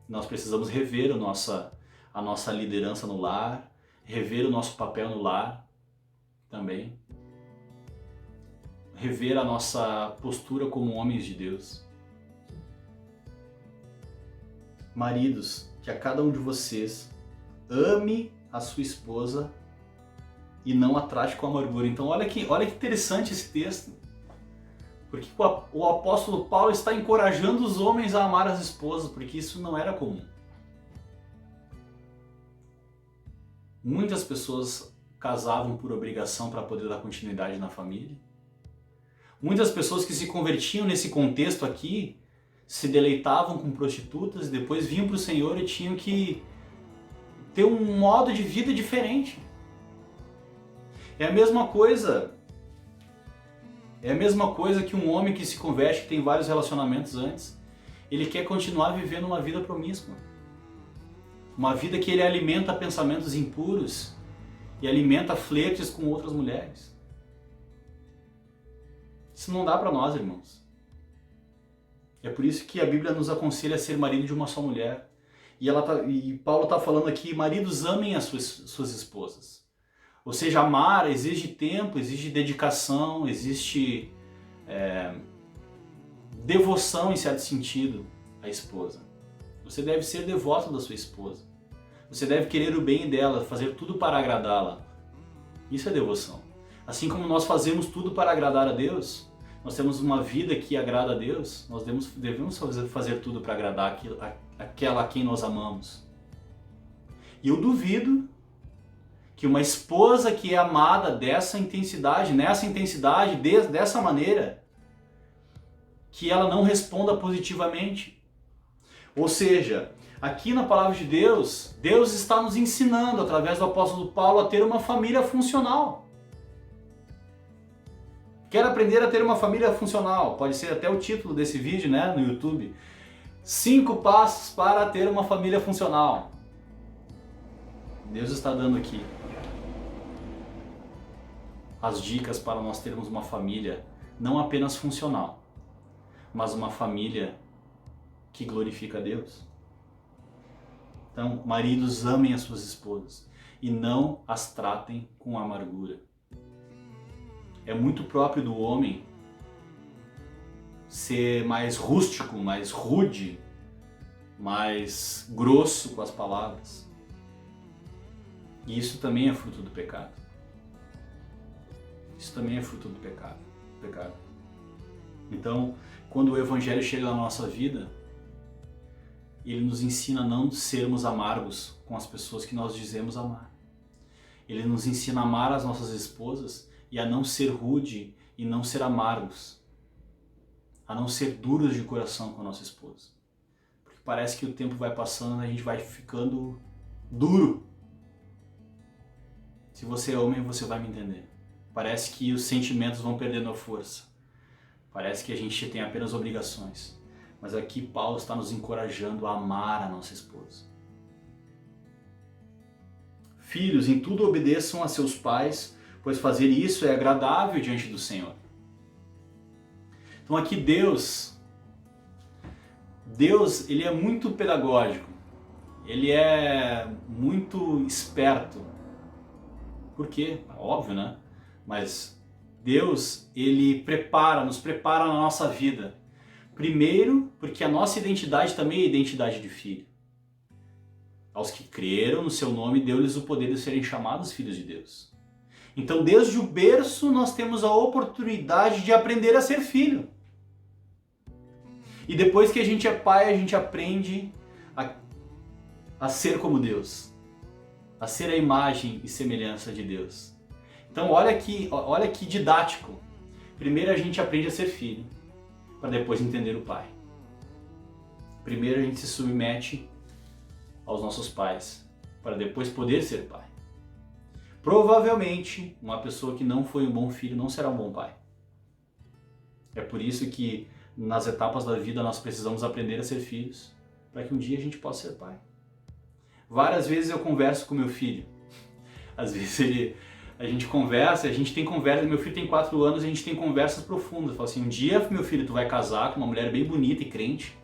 Nós precisamos rever a nossa liderança no lar, rever o nosso papel no lar também. Rever a nossa postura como homens de Deus. Maridos, que a cada um de vocês ame a sua esposa e não a trate com amargura. Então olha que interessante esse texto. Porque o apóstolo Paulo está encorajando os homens a amar as esposas, porque isso não era comum. Muitas pessoas casavam por obrigação para poder dar continuidade na família. Muitas pessoas que se convertiam nesse contexto aqui se deleitavam com prostitutas e depois vinham para o Senhor e tinham que ter um modo de vida diferente. É a mesma coisa que um homem que se converte, que tem vários relacionamentos antes, ele quer continuar vivendo uma vida promíscua. Uma vida que ele alimenta pensamentos impuros e alimenta flertes com outras mulheres. Isso não dá para nós, irmãos. É por isso que a Bíblia nos aconselha a ser marido de uma só mulher. E Paulo está falando aqui, maridos amem as suas esposas. Ou seja, amar exige tempo, exige dedicação, existe devoção em certo sentido à esposa. Você deve ser devoto da sua esposa. Você deve querer o bem dela, fazer tudo para agradá-la. Isso é devoção. Assim como nós fazemos tudo para agradar a Deus, nós temos uma vida que agrada a Deus, nós devemos fazer tudo para agradar aquela a quem nós amamos. E eu duvido que uma esposa que é amada dessa intensidade, dessa maneira, que ela não responda positivamente. Ou seja, aqui na palavra de Deus, Deus está nos ensinando, através do apóstolo Paulo, a ter uma família funcional. Quer aprender a ter uma família funcional? Pode ser até o título desse vídeo, né, no YouTube. 5 passos para ter uma família funcional. Deus está dando aqui as dicas para nós termos uma família não apenas funcional, mas uma família que glorifica a Deus. Então, maridos, amem as suas esposas e não as tratem com amargura. É muito próprio do homem ser mais rústico, mais rude, mais grosso com as palavras. E isso também é fruto do pecado. Isso também é fruto do pecado. Então, quando o Evangelho chega na nossa vida, ele nos ensina a não sermos amargos com as pessoas que nós dizemos amar. Ele nos ensina a amar as nossas esposas e a não ser rude e não ser amargos. A não ser duros de coração com a nossa esposa. Porque parece que o tempo vai passando e a gente vai ficando duro. Se você é homem, você vai me entender. Parece que os sentimentos vão perdendo a força. Parece que a gente tem apenas obrigações. Mas aqui Paulo está nos encorajando a amar a nossa esposa. Filhos, em tudo obedeçam a seus pais, pois fazer isso é agradável diante do Senhor. Então aqui Deus, ele é muito pedagógico. Ele é muito esperto. Por quê? Óbvio, né? Mas Deus, ele nos prepara na nossa vida. Primeiro, porque a nossa identidade também é identidade de filho. Aos que creram no seu nome, deu-lhes o poder de serem chamados filhos de Deus. Então, desde o berço, nós temos a oportunidade de aprender a ser filho. E depois que a gente é pai, a gente aprende a ser como Deus. A ser a imagem e semelhança de Deus. Então, olha que didático. Primeiro a gente aprende a ser filho, para depois entender o pai. Primeiro a gente se submete aos nossos pais, para depois poder ser pai. Provavelmente, uma pessoa que não foi um bom filho não será um bom pai. É por isso que nas etapas da vida nós precisamos aprender a ser filhos, para que um dia a gente possa ser pai. Várias vezes eu converso com meu filho. Às vezes a gente tem conversa, meu filho tem 4 anos e a gente tem conversas profundas. Eu falo assim, um dia, meu filho, tu vai casar com uma mulher bem bonita e crente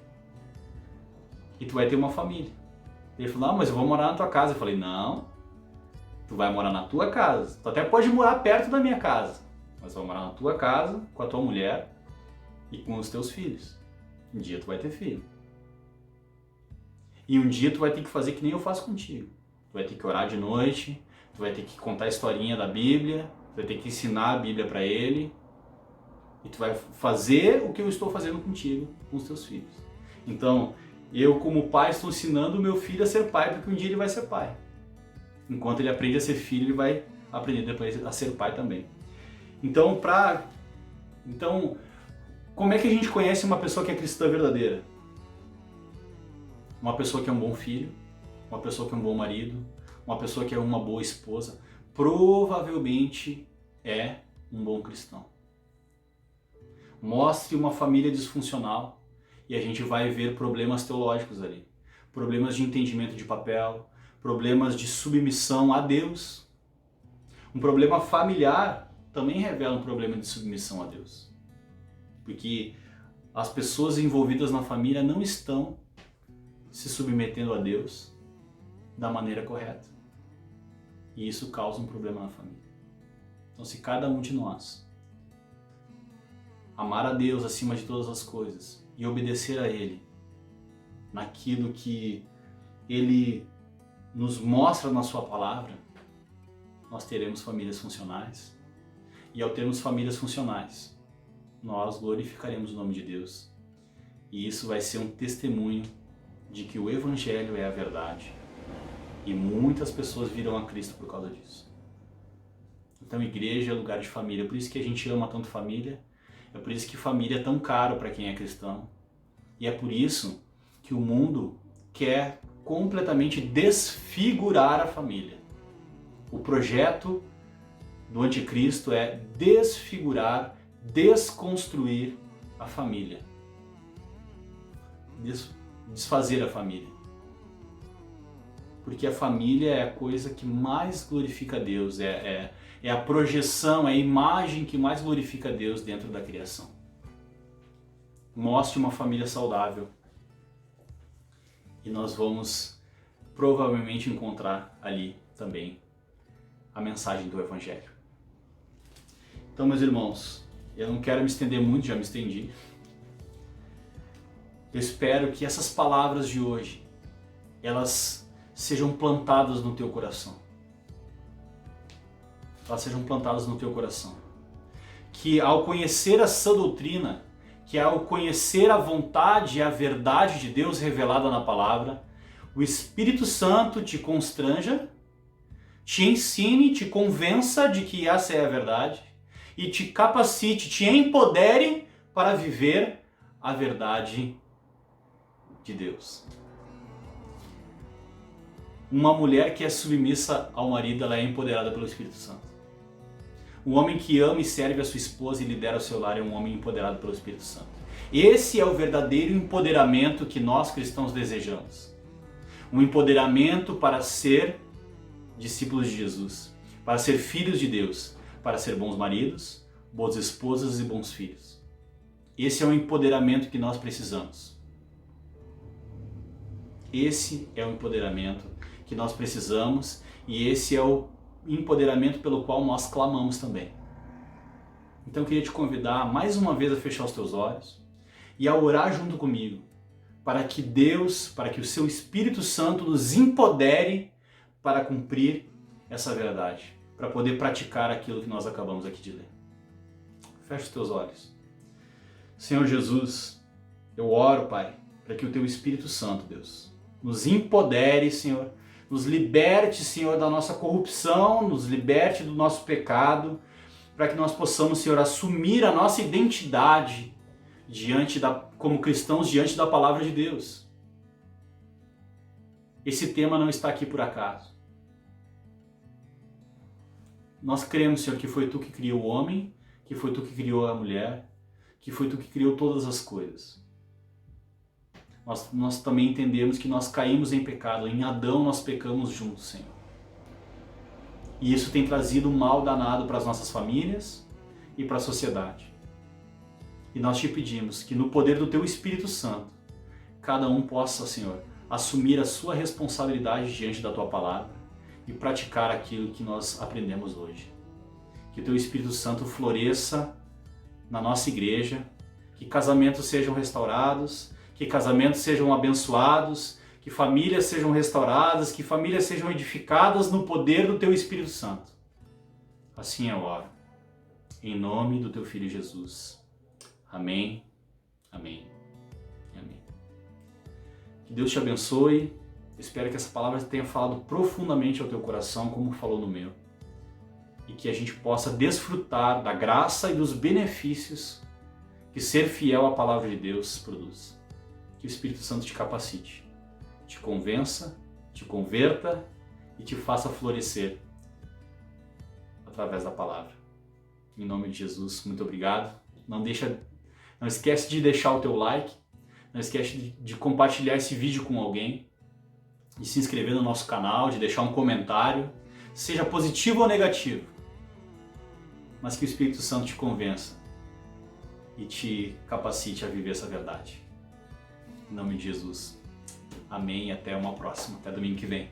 e tu vai ter uma família. Ele falou, não, mas eu vou morar na tua casa. Eu falei, não, tu vai morar na tua casa. Tu até pode morar perto da minha casa, mas tu vai morar na tua casa, com a tua mulher e com os teus filhos. Um dia tu vai ter filho. E um dia tu vai ter que fazer que nem eu faço contigo. Tu vai ter que orar de noite, tu vai ter que contar a historinha da Bíblia, tu vai ter que ensinar a Bíblia para ele, e tu vai fazer o que eu estou fazendo contigo, com os teus filhos. Então, eu como pai estou ensinando o meu filho a ser pai, porque um dia ele vai ser pai. Enquanto ele aprende a ser filho, ele vai aprender depois a ser pai também. Então, como é que a gente conhece uma pessoa que é cristã verdadeira? Uma pessoa que é um bom filho, uma pessoa que é um bom marido, uma pessoa que é uma boa esposa, provavelmente é um bom cristão. Mostre uma família disfuncional e a gente vai ver problemas teológicos ali. Problemas de entendimento de papel, problemas de submissão a Deus. Um problema familiar também revela um problema de submissão a Deus. Porque as pessoas envolvidas na família não estão se submetendo a Deus da maneira correta. E isso causa um problema na família. Então, se cada um de nós amar a Deus acima de todas as coisas e obedecer a Ele naquilo que Ele nos mostra na Sua palavra, nós teremos famílias funcionais. E ao termos famílias funcionais, nós glorificaremos o nome de Deus. E isso vai ser um testemunho de que o Evangelho é a verdade. E muitas pessoas virão a Cristo por causa disso. Então, igreja é lugar de família. É por isso que a gente ama tanto família. É por isso que família é tão caro para quem é cristão. E é por isso que o mundo quer completamente desfigurar a família. O projeto do anticristo é desfigurar, desconstruir a família. Desfazer a família. Porque a família é a coisa que mais glorifica a Deus, é a projeção, é a imagem que mais glorifica a Deus dentro da criação. Mostre uma família saudável e nós vamos provavelmente encontrar ali também a mensagem do Evangelho. Então, meus irmãos, eu não quero me estender muito, já me estendi. Eu espero que essas palavras de hoje, elas sejam plantadas no teu coração. Elas sejam plantadas no teu coração. que ao conhecer a sã doutrina, que ao conhecer a vontade e a verdade de Deus revelada na palavra, o Espírito Santo te constranja, te ensine, te convença de que essa é a verdade e te capacite, te empodere para viver a verdade de Deus. Uma mulher que é submissa ao marido, ela é empoderada pelo Espírito Santo. Um homem que ama e serve a sua esposa e lidera o seu lar é um homem empoderado pelo Espírito Santo. Esse é o verdadeiro empoderamento que nós cristãos desejamos. Um empoderamento para ser discípulos de Jesus, para ser filhos de Deus, para ser bons maridos, boas esposas e bons filhos. Esse é o empoderamento que nós precisamos. Esse é o empoderamento que nós precisamos e esse é o empoderamento pelo qual nós clamamos também. Então eu queria te convidar mais uma vez a fechar os teus olhos e a orar junto comigo para que Deus, para que o seu Espírito Santo nos empodere para cumprir essa verdade, para poder praticar aquilo que nós acabamos aqui de ler. Feche os teus olhos. Senhor Jesus, eu oro, Pai, para que o teu Espírito Santo, Deus, nos empodere, Senhor, nos liberte, Senhor, da nossa corrupção, nos liberte do nosso pecado, para que nós possamos, Senhor, assumir a nossa identidade como cristãos diante da palavra de Deus. Esse tema não está aqui por acaso. Nós cremos, Senhor, que foi Tu que criou o homem, que foi Tu que criou a mulher, que foi Tu que criou todas as coisas. Nós também entendemos que nós caímos em pecado. Em Adão nós pecamos juntos, Senhor. E isso tem trazido um mal danado para as nossas famílias e para a sociedade. E nós te pedimos que no poder do Teu Espírito Santo, cada um possa, Senhor, assumir a sua responsabilidade diante da Tua palavra e praticar aquilo que nós aprendemos hoje. Que o Teu Espírito Santo floresça na nossa igreja, que casamentos sejam restaurados, que casamentos sejam abençoados, que famílias sejam restauradas, que famílias sejam edificadas no poder do Teu Espírito Santo. Assim eu oro. Em nome do Teu Filho Jesus. Amém, amém, amém. Que Deus te abençoe. Espero que essa palavra tenha falado profundamente ao teu coração, como falou no meu. E que a gente possa desfrutar da graça e dos benefícios que ser fiel à palavra de Deus produz. Que o Espírito Santo te capacite, te convença, te converta e te faça florescer através da palavra. Em nome de Jesus, muito obrigado. Não esquece de deixar o teu like, não esquece de compartilhar esse vídeo com alguém, de se inscrever no nosso canal, de deixar um comentário, seja positivo ou negativo, mas que o Espírito Santo te convença e te capacite a viver essa verdade. Em nome de Jesus. Amém e até uma próxima. Até domingo que vem.